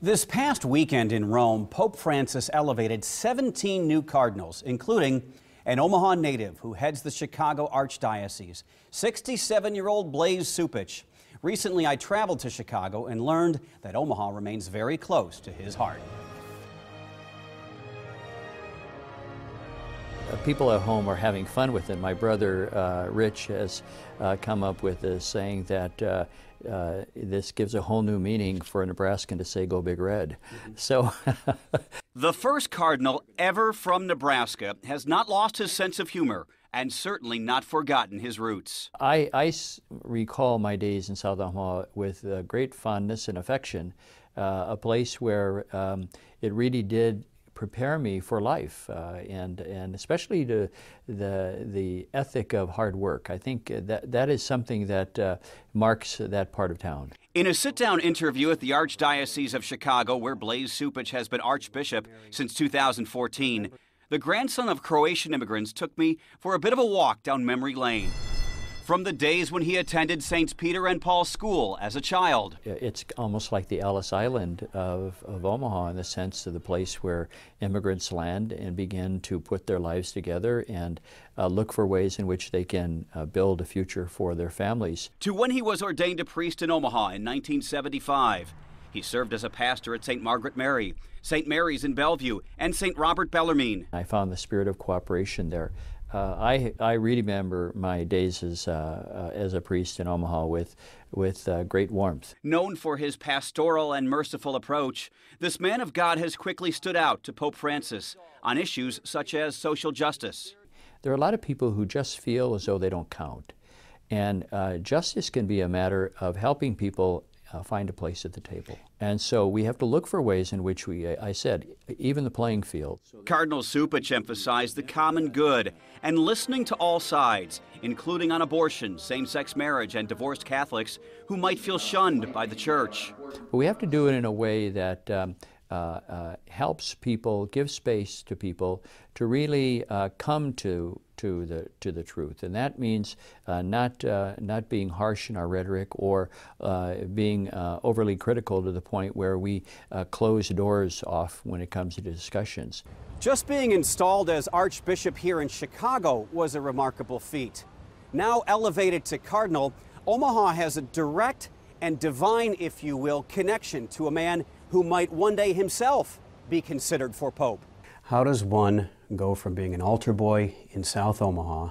This past weekend in Rome, Pope Francis elevated 17 new cardinals, including an Omaha native who heads the Chicago Archdiocese, 67-year-old Blase Supich. Recently, I traveled to Chicago and learned that Omaha remains very close to his heart. People at home are having fun with it. My brother Rich has come up with this saying that this gives a whole new meaning for a Nebraskan to say "Go Big Red." So, the first cardinal ever from Nebraska has not lost his sense of humor and certainly not forgotten his roots. I recall my days in South Omaha with great fondness and affection, a place where it really did prepare me for life, and especially to the ethic of hard work. I think that is something that marks that part of town. In a sit-down interview at the Archdiocese of Chicago, where Blase Supich has been Archbishop since 2014, the grandson of Croatian immigrants took me for a bit of a walk down memory lane. From the days when he attended St. Peter and Paul School as a child. It's almost like the Ellis Island of Omaha, in the sense of the place where immigrants land and begin to put their lives together and look for ways in which they can build a future for their families. To when he was ordained a priest in Omaha in 1975. He served as a pastor at St. Margaret Mary, St. Mary's in Bellevue, and St. Robert Bellarmine. I found the spirit of cooperation there. I really remember my days as a priest in Omaha with great warmth. Known for his pastoral and merciful approach, this man of God has quickly stood out to Pope Francis on issues such as social justice. There are a lot of people who just feel as though they don't count. And justice can be a matter of helping people find a place at the table. And so we have to look for ways in which I said, even the playing field. Cardinal Supich emphasized the common good and listening to all sides, including on abortion, same-sex marriage, and divorced Catholics who might feel shunned by the church. But we have to do it in a way that helps people, gives space to people to really come to the truth, and that means not being harsh in our rhetoric or being overly critical to the point where we close doors off when it comes to discussions. Just being installed as Archbishop here in Chicago was a remarkable feat. Now elevated to Cardinal, Omaha has a direct and divine, if you will, connection to a man who might one day himself be considered for Pope. How does one go from being an altar boy in South Omaha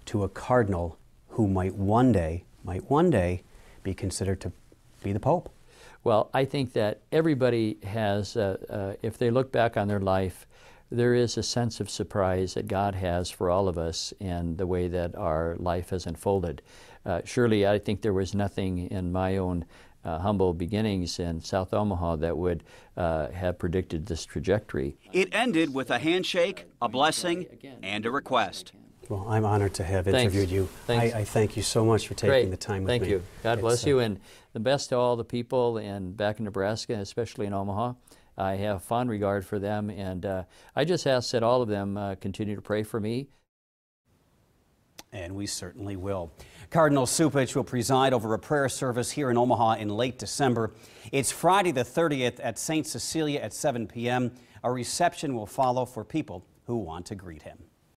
to a cardinal who might one day be considered to be the Pope? Well, I think that everybody has, if they look back on their life, there is a sense of surprise that God has for all of us and the way that our life has unfolded. Surely I think there was nothing in my own humble beginnings in South Omaha that would have predicted this trajectory. It ended with a handshake, a blessing, and a request. Well, I'm honored to have interviewed you. I thank you so much for taking the time with me. Thank you. God bless you, and the best to all the people and back in Nebraska, especially in Omaha. I have fond regard for them, and I just ask that all of them continue to pray for me. And we certainly will. Cardinal Supich will preside over a prayer service here in Omaha in late December. It's Friday the 30th at St. Cecilia at 7 p.m. A reception will follow for people who want to greet him.